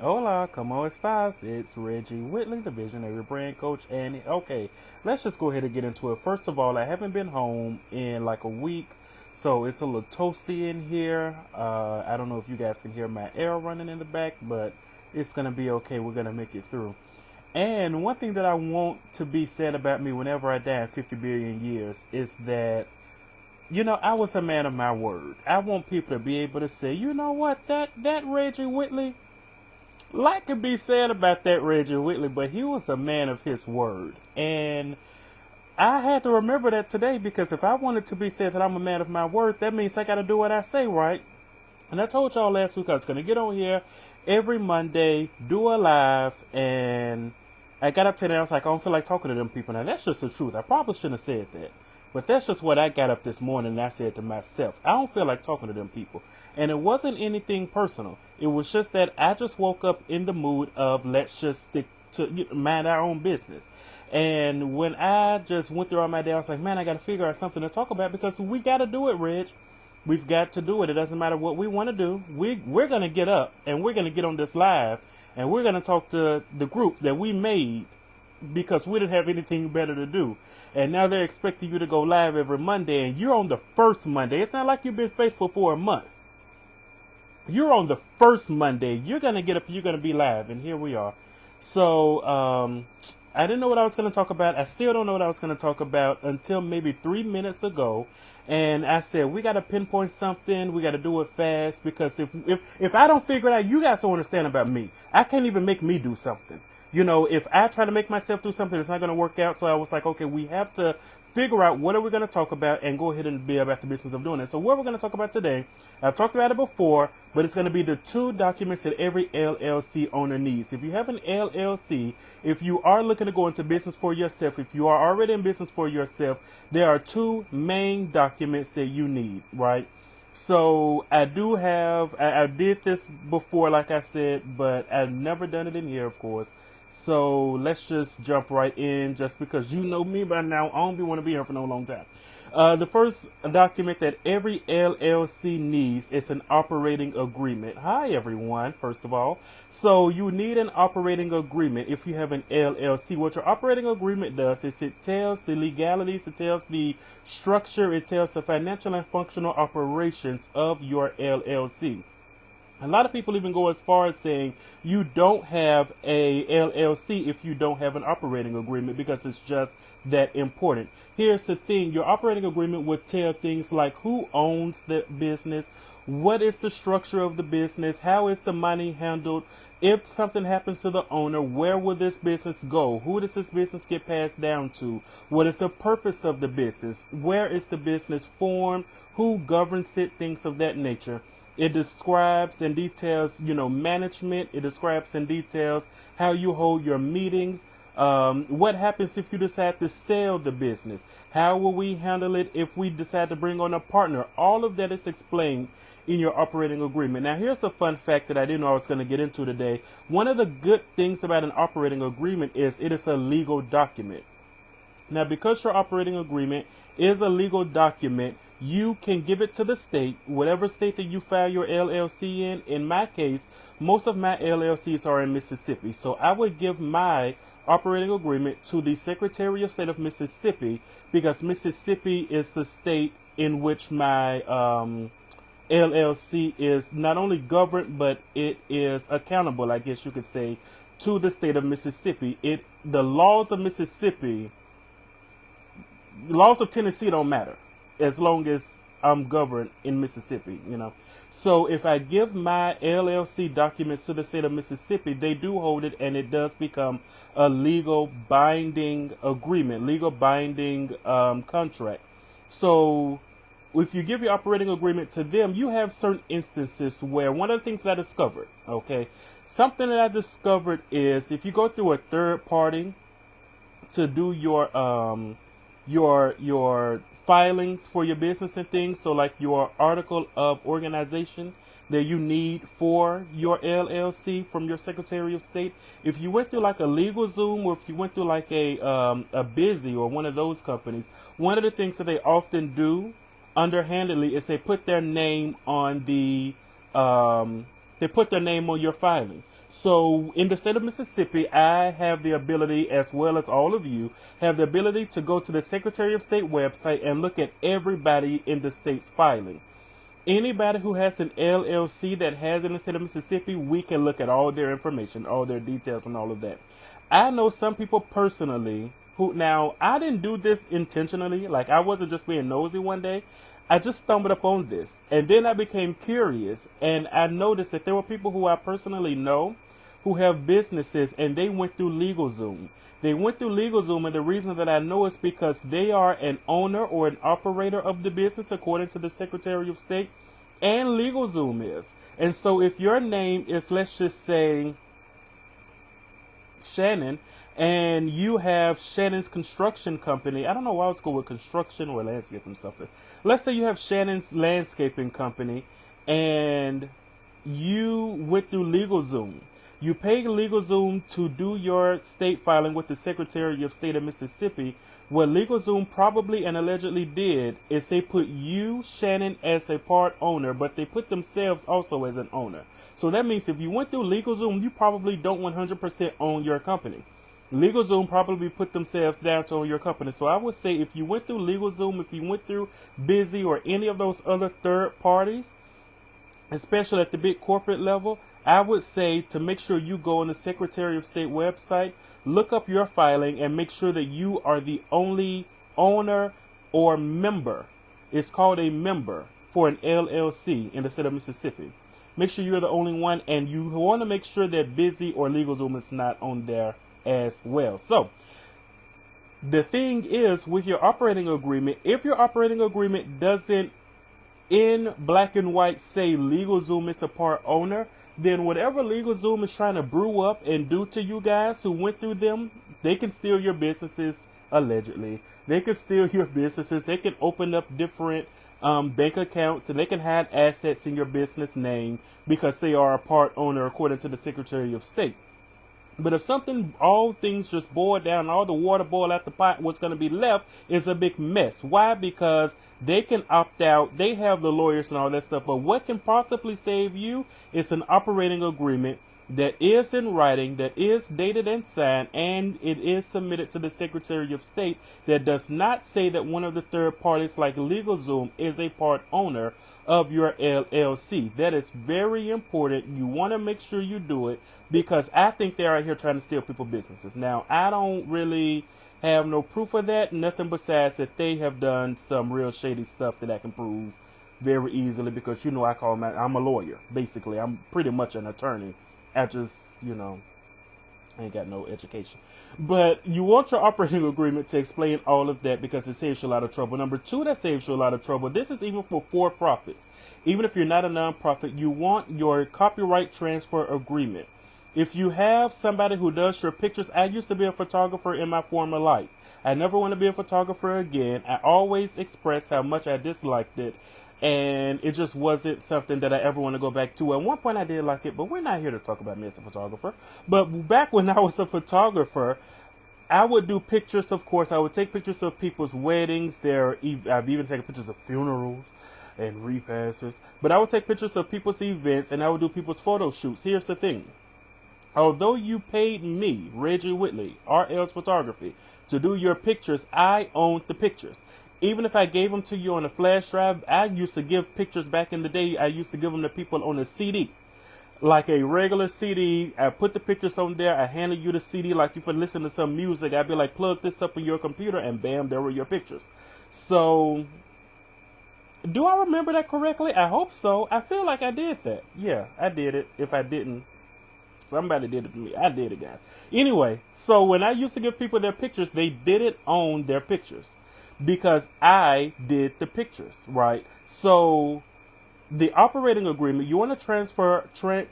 Hola, ¿cómo estás? It's Reggie Whitley, the visionary brand coach. And okay, let's just go ahead and get into it. First of all, I haven't been home in like a week, so it's a little toasty in here. I don't know if you guys can hear my air running in the back, but it's gonna be okay. We're gonna make it through. And one thing that I want to be said about me whenever I die in 50 billion years is that, I was a man of my word. I want people to be able to say, you know what, that Reggie Whitley, like could be said about that Reggie Whitley, but he was a man of his word. And I had to remember that today because if I wanted to be said that I'm a man of my word, that means I got to do what I say, right? And I told y'all last week I was going to get on here every Monday, do a live, and I got up today. I was like, I don't feel like talking to them people. Now, that's just the truth. I probably shouldn't have said that. But that's just what I got up this morning and I said to myself. I don't feel like talking to them people. And it wasn't anything personal. It was just that I just woke up in the mood of let's just stick to mind our own business. And when I just went through all my day, I was like, man, I got to figure out something to talk about because we got to do it, Reg. We've got to do it. It doesn't matter what we want to do. We're going to get up and we're going to get on this live and we're going to talk to the group that we made because we didn't have anything better to do. And now they're expecting you to go live every Monday and you're on the first Monday. It's not like you've been faithful for a month. You're on the first Monday. You're going to get up, you're going to be live. And here we are. So, I didn't know what I was going to talk about. I still don't know what I was going to talk about until maybe 3 minutes ago. And I said, we got to pinpoint something. We got to do it fast because if I don't figure it out, you guys don't understand about me. I can't even make me do something. If I try to make myself do something, it's not going to work out. So I was like, okay, we have to figure out what are we going to talk about and go ahead and be about the business of doing it. So what we're going to talk about today, I've talked about it before, but it's going to be the 2 documents that every LLC owner needs. If you have an LLC, if you are looking to go into business for yourself, if you are already in business for yourself, there are 2 main documents that you need, right? So I did this before, like I said, but I've never done it in here, of course. So let's just jump right in just because you know me by now. I don't want to be here for no long time. The first document that every LLC needs is an operating agreement. Hi, everyone, first of all. So you need an operating agreement if you have an LLC. What your operating agreement does is it tells the legalities, it tells the structure, it tells the financial and functional operations of your LLC. A lot of people even go as far as saying you don't have a LLC if you don't have an operating agreement because it's just that important. Here's the thing. Your operating agreement would tell things like who owns the business, what is the structure of the business, how is the money handled, if something happens to the owner, where will this business go, who does this business get passed down to, what is the purpose of the business, where is the business formed, who governs it, things of that nature. It describes and details, management. It describes and details how you hold your meetings. What happens if you decide to sell the business? How will we handle it if we decide to bring on a partner? All of that is explained in your operating agreement. Now, here's a fun fact that I didn't know I was going to get into today. One of the good things about an operating agreement is it is a legal document. Now, because your operating agreement is a legal document, you can give it to the state, whatever state that you file your LLC in. In my case, most of my LLCs are in Mississippi. So I would give my operating agreement to the Secretary of State of Mississippi because Mississippi is the state in which my LLC is not only governed, but it is accountable, I guess you could say, to the state of Mississippi. The laws of Tennessee don't matter as long as I'm governed in Mississippi, So if I give my LLC documents to the state of Mississippi, they do hold it and it does become a legal binding agreement, legal binding contract. So if you give your operating agreement to them, you have certain instances where one of the things that I discovered, something that I discovered is if you go through a third party to do your filings for your business and things, so like your article of organization that you need for your LLC from your Secretary of State, if you went through like a LegalZoom or if you went through like a Busy or one of those companies, one of the things that they often do underhandedly is they put their name on your filing. So in the state of Mississippi, I have the ability, as well as all of you, have the ability to go to the Secretary of State website and look at everybody in the state's filing. Anybody who has an LLC that has in the state of Mississippi, we can look at all their information, all their details, and all of that. I know some people personally who, now, I didn't do this intentionally. Like, I wasn't just being nosy one day. I just stumbled upon this. And then I became curious, and I noticed that there were people who I personally know who have businesses, and they went through LegalZoom. They went through LegalZoom, and the reason that I know is because they are an owner or an operator of the business, according to the Secretary of State, and LegalZoom is. And so if your name is, let's just say, Shannon, and you have Shannon's construction company. I don't know why I was going with construction or landscaping something. Let's say you have Shannon's landscaping company, and you went through LegalZoom. You paid LegalZoom to do your state filing with the Secretary of State of Mississippi. What LegalZoom probably and allegedly did is they put you, Shannon, as a part owner, but they put themselves also as an owner. So that means if you went through LegalZoom, you probably don't 100% own your company. LegalZoom probably put themselves down to own your company. So I would say if you went through LegalZoom, if you went through Busy or any of those other third parties, especially at the big corporate level, I would say to make sure you go on the Secretary of State website, look up your filing, and make sure that you are the only owner or member. It's called a member for an LLC in the state of Mississippi. Make sure you're the only one, and you want to make sure that Busy or LegalZoom is not on there as well. So the thing is, with your operating agreement, if your operating agreement doesn't in black and white say LegalZoom is a part owner, then whatever LegalZoom is trying to brew up and do to you guys who went through them, they can steal your businesses, allegedly. They can steal your businesses. They can open up different bank accounts, and they can hide assets in your business name because they are a part owner according to the Secretary of State. But if something, all things just boil down, all the water boil out the pot, what's going to be left is a big mess. Why? Because they can opt out. They have the lawyers and all that stuff. But what can possibly save you is an operating agreement that is in writing, that is dated and signed, and it is submitted to the Secretary of State, that does not say that one of the third parties like LegalZoom is a part owner of your LLC. That is very important. You want to make sure you do it, because I think they're out here trying to steal people's businesses. Now, I don't really have no proof of that, nothing besides that they have done some real shady stuff that I can prove very easily, because I'm a lawyer, basically. I'm pretty much an attorney. I just, I ain't got no education. But you want your operating agreement to explain all of that, because it saves you a lot of trouble. Number two, that saves you a lot of trouble. This is even for for-profits. Even if you're not a nonprofit, you want your copyright transfer agreement. If you have somebody who does your pictures, I used to be a photographer in my former life. I never want to be a photographer again. I always expressed how much I disliked it, and it just wasn't something that I ever want to go back to. At one point I did like it, but we're not here to talk about me as a photographer. But back when I was a photographer, I would do pictures, of course. I would take pictures of people's weddings. I've even taken pictures of funerals and repasses. But I would take pictures of people's events, and I would do people's photo shoots. Here's the thing. Although you paid me, Reggie Whitley, RL's Photography, to do your pictures, I owned the pictures. Even if I gave them to you on a flash drive, I used to give pictures back in the day. I used to give them to people on a CD. Like a regular CD, I put the pictures on there. I handed you the CD like you could listen to some music. I'd be like, plug this up in your computer, and bam, there were your pictures. So, do I remember that correctly? I hope so. I feel like I did that. Yeah, I did it. If I didn't, somebody did it to me. I did it, guys. Anyway, so when I used to give people their pictures, they didn't own their pictures, because I did the pictures, right? So the operating agreement, you want to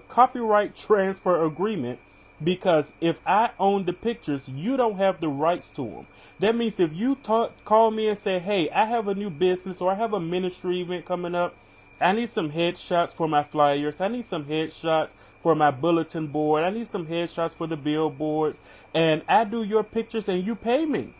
copyright transfer agreement, because if I own the pictures, you don't have the rights to them. That means if you call me and say, hey, I have a new business, or I have a ministry event coming up, I need some headshots for my flyers, I need some headshots for my bulletin board, I need some headshots for the billboards, and I do your pictures and you pay me.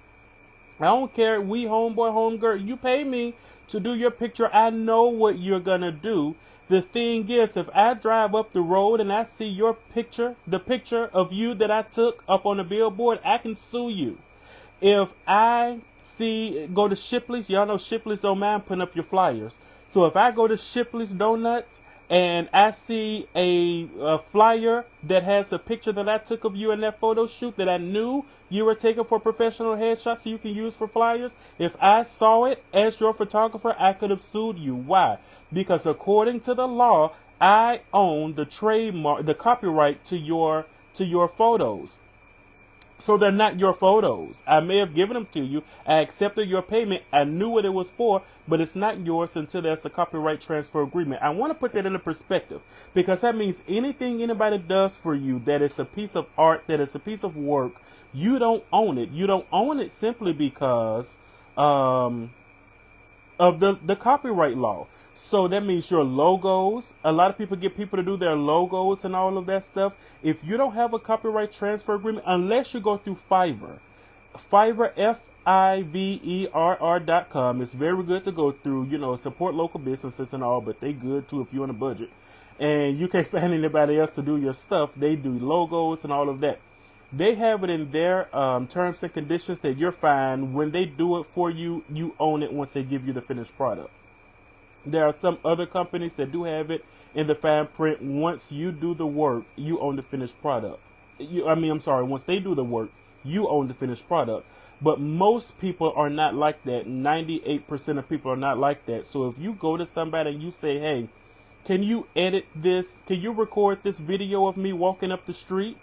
I don't care, we homeboy, homegirl, you pay me to do your picture. I know what you're going to do. The thing is, if I drive up the road and I see your picture, the picture of you that I took up on the billboard, I can sue you. If I go to Shipley's, y'all know Shipley's don't mind putting up your flyers. So if I go to Shipley's Donuts and I see a flyer that has a picture that I took of you in that photo shoot that I knew you were taking for professional headshots so you can use for flyers, if I saw it as your photographer, I could have sued you. Why? Because according to the law, I own the trademark, the copyright to your photos. So they're not your photos. I may have given them to you. I accepted your payment. I knew what it was for, but it's not yours until there's a copyright transfer agreement. I want to put that into perspective because that means anything anybody does for you that is a piece of art, that is a piece of work, you don't own it. You don't own it simply because of the copyright law. So that means your logos. A lot of people get people to do their logos and all of that stuff. If you don't have a copyright transfer agreement, unless you go through Fiverr, Fiverr.com. It's very good to go through, support local businesses and all, but they good too if you're on a budget. And you can't find anybody else to do your stuff. They do logos and all of that. They have it in their terms and conditions that you're fine. When they do it for you, you own it once they give you the finished product. There are some other companies that do have it in the fine print. Once you do the work, you own the finished product. Once they do the work, you own the finished product. But most people are not like that. 98% of people are not like that. So if you go to somebody and you say, hey, can you edit this? Can you record this video of me walking up the street?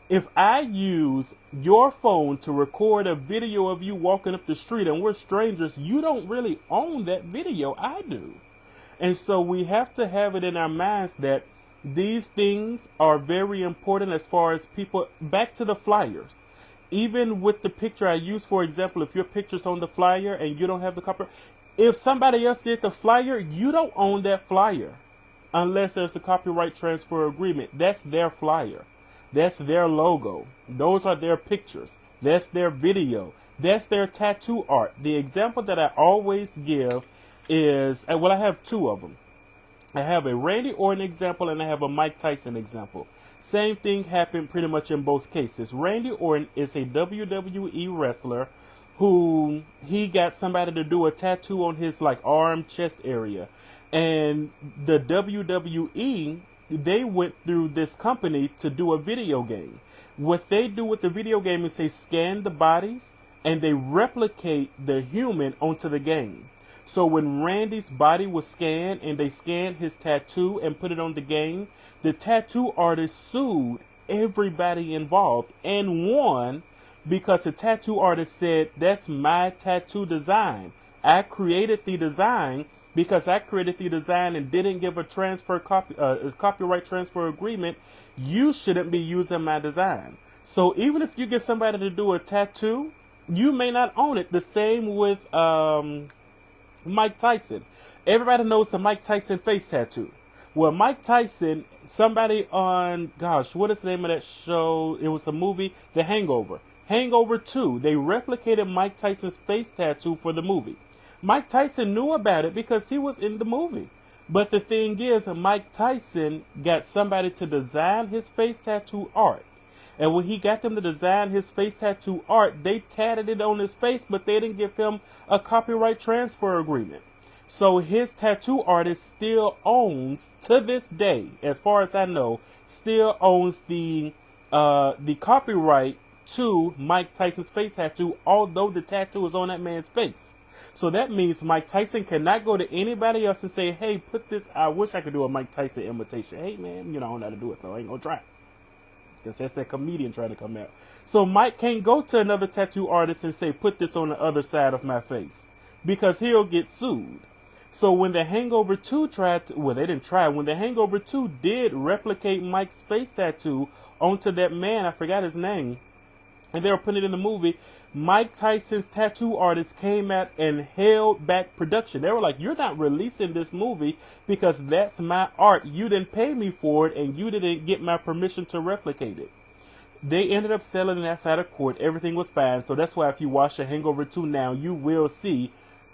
If I use your phone to record a video of you walking up the street and we're strangers, you don't really own that video. I do. And so we have to have it in our minds that these things are very important as far as people. Back to the flyers. Even with the picture I use, for example, if your picture's on the flyer and you don't have the copyright, if somebody else did the flyer, you don't own that flyer unless there's a copyright transfer agreement. That's their flyer. That's their logo. Those are their pictures. That's their video. That's their tattoo art. The example that I always give is, I have two of them. I have a Randy Orton example and I have a Mike Tyson example. Same thing happened pretty much in both cases. Randy Orton is a WWE wrestler who he got somebody to do a tattoo on his arm, chest area. And the WWE, they went through this company to do a video game. What they do with the video game is they scan the bodies and they replicate the human onto the game. So when Randy's body was scanned and they scanned his tattoo and put it on the game, the tattoo artist sued everybody involved and won because the tattoo artist said, that's my tattoo design. I created the design. Because I created the design and didn't give a copyright transfer agreement, you shouldn't be using my design. So even if you get somebody to do a tattoo, you may not own it. The same with Mike Tyson. Everybody knows the Mike Tyson face tattoo. Well, Mike Tyson, somebody on, what is the name of that show? It was a movie, The Hangover. Hangover 2. They replicated Mike Tyson's face tattoo for the movie. Mike Tyson knew about it because he was in the movie. But the thing is, Mike Tyson got somebody to design his face tattoo art. And when he got them to design his face tattoo art, they tatted it on his face, but they didn't give him a copyright transfer agreement. So his tattoo artist still owns, to this day, as far as I know, still owns the copyright to Mike Tyson's face tattoo, although the tattoo is on that man's face. So that means Mike Tyson cannot go to anybody else and say, hey, put this, I wish I could do a Mike Tyson imitation. Hey, man, I don't know how to do it, though. I ain't going to try. Because that's that comedian trying to come out. So Mike can't go to another tattoo artist and say, put this on the other side of my face. Because he'll get sued. So when the Hangover 2 when the Hangover 2 did replicate Mike's face tattoo onto that man, I forgot his name, and they were putting it in the movie, Mike Tyson's tattoo artist came out and held back production. They were like, you're not releasing this movie because that's my art. You didn't pay me for it and you didn't get my permission to replicate it. They ended up selling it outside of court. Everything was fine. So that's why if you watch The Hangover 2 now, you will see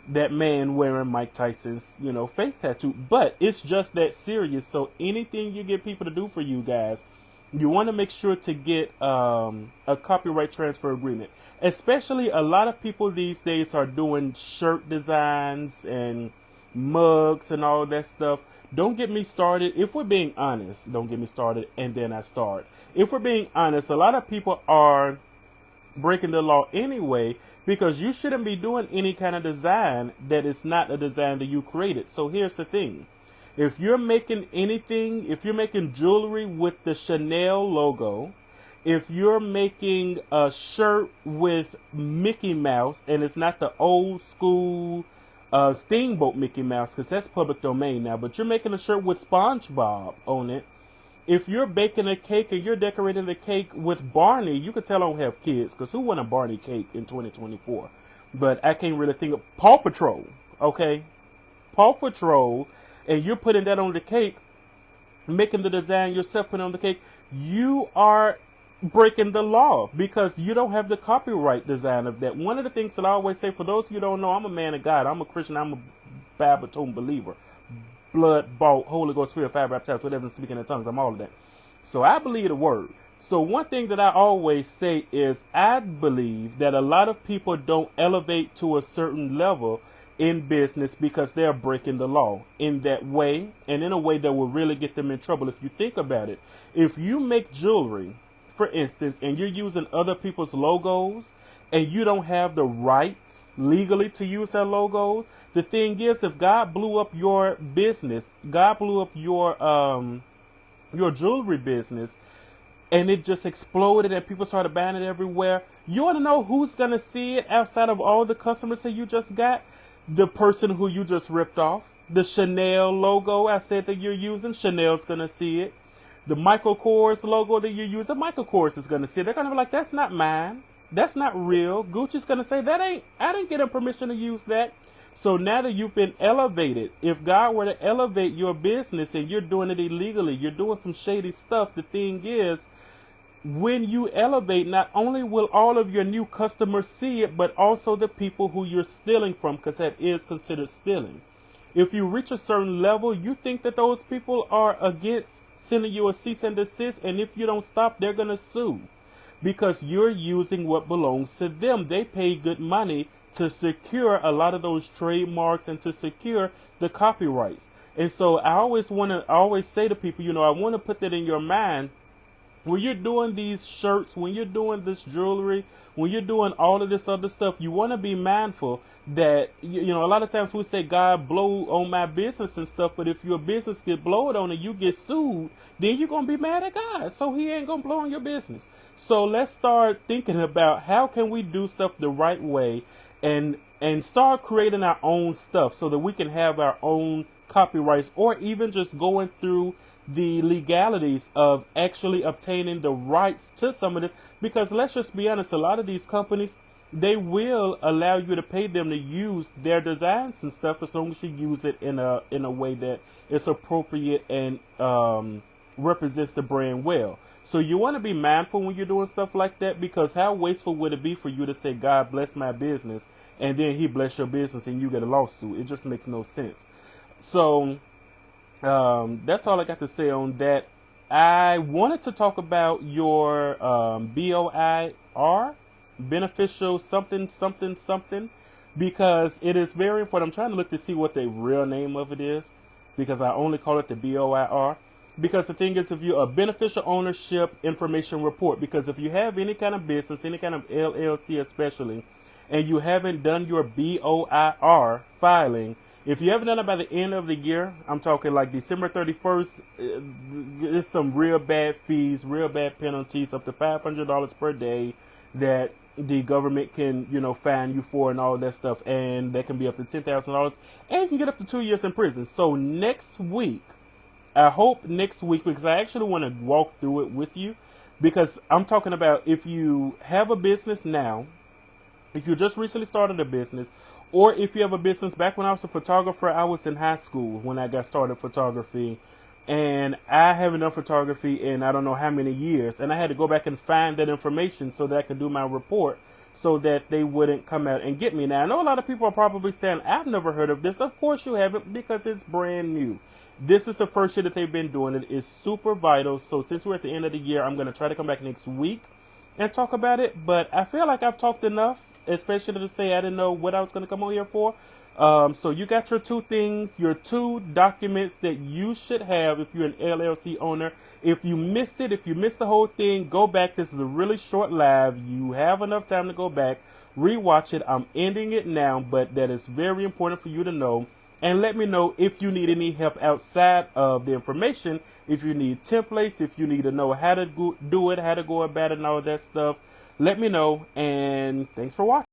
that man wearing Mike Tyson's, face tattoo. But it's just that serious. So anything you get people to do for you guys, you want to make sure to get a copyright transfer agreement. Especially a lot of people these days are doing shirt designs and mugs and all that stuff. Don't get me started. If we're being honest, don't get me started and then I start. If we're being honest, a lot of people are breaking the law anyway, because you shouldn't be doing any kind of design that is not a design that you created. So here's the thing. If you're making anything, if you're making jewelry with the Chanel logo, if you're making a shirt with Mickey Mouse and it's not the old school Steamboat Mickey Mouse, because that's public domain now, but you're making a shirt with SpongeBob on it. If you're baking a cake and you're decorating the cake with Barney, you could tell I don't have kids, because who want a Barney cake in 2024? But I can't really think of Paw Patrol, okay? Paw Patrol, and you're putting that on the cake, making the design yourself, putting on the cake, you are breaking the law because you don't have the copyright design of that. One of the things that I always say, for those of you who don't know, I'm a man of God. I'm a Christian. I'm a Bible believer. Blood bought, Holy Ghost filled, fire baptized, whatever, speaking in tongues. I'm all of that. So I believe the word. So one thing that I always say is I believe that a lot of people don't elevate to a certain level in business because they're breaking the law in that way, and in a way that will really get them in trouble. If you think about it, if you make jewelry, for instance, and you're using other people's logos and you don't have the rights legally to use their logos, the thing is, if God blew up your business, God blew up your jewelry business, and it just exploded and people started buying it everywhere, you want to know who's going to see it outside of all the customers that you just got? The person who you just ripped off. The Chanel logo I said that you're using, Chanel's going to see it. The Michael Kors logo that you're using, Michael Kors is going to see it. They're going to be like, that's not mine. That's not real. Gucci's going to say, I didn't get him permission to use that. So now that you've been elevated, if God were to elevate your business and you're doing it illegally, you're doing some shady stuff, the thing is, when you elevate, not only will all of your new customers see it, but also the people who you're stealing from, because that is considered stealing. If you reach a certain level, you think that those people are against sending you a cease and desist, and if you don't stop, they're going to sue because you're using what belongs to them. They pay good money to secure a lot of those trademarks and to secure the copyrights. And so I always say to people, I want to put that in your mind. When you're doing these shirts, when you're doing this jewelry, when you're doing all of this other stuff, you want to be mindful that, a lot of times we say, God blow on my business and stuff, but if your business get blowed on and you get sued, then you're going to be mad at God. So he ain't going to blow on your business. So let's start thinking about how can we do stuff the right way and start creating our own stuff so that we can have our own copyrights, or even just going through the legalities of actually obtaining the rights to some of this. Because let's just be honest, a lot of these companies, they will allow you to pay them to use their designs and stuff as long as you use it in a way that is appropriate and represents the brand well. So you want to be mindful when you're doing stuff like that, because how wasteful would it be for you to say, God bless my business, and then he bless your business and you get a lawsuit? It just makes no sense. So that's all I got to say on that. I wanted to talk about your BOIR, beneficial something, because it is very important. I'm trying to look to see what the real name of it is, because I only call it the BOIR. Because the thing is, if you're a beneficial ownership information report, because if you have any kind of business, any kind of LLC especially, and you haven't done your BOIR filing, if you haven't done it by the end of the year, I'm talking like December 31st, there's some real bad fees, real bad penalties, up to $500 per day that the government can, fine you for and all that stuff. And that can be up to $10,000, and you can get up to 2 years in prison. So next week, I hope next week, because I actually want to walk through it with you, because I'm talking about if you have a business now, if you just recently started a business, or if you have a business. Back when I was a photographer, I was in high school when I got started photography, and I haven't done photography in I don't know how many years, and I had to go back and find that information so that I could do my report so that they wouldn't come out and get me. Now, I know a lot of people are probably saying, I've never heard of this. Of course you haven't, because it's brand new. This is the first year that they've been doing it. It's super vital. So since we're at the end of the year, I'm going to try to come back next week and talk about it. But I feel like I've talked enough, especially to say I didn't know what I was going to come on here for. So you got your two things, your two documents that you should have if you're an LLC owner. If you missed it, if you missed the whole thing, go back. This is a really short live. You have enough time to go back, rewatch it. I'm ending it now, but that is very important for you to know. And let me know if you need any help outside of the information. If you need templates, if you need to know how to do it, how to go about it, and all that stuff, let me know. And thanks for watching.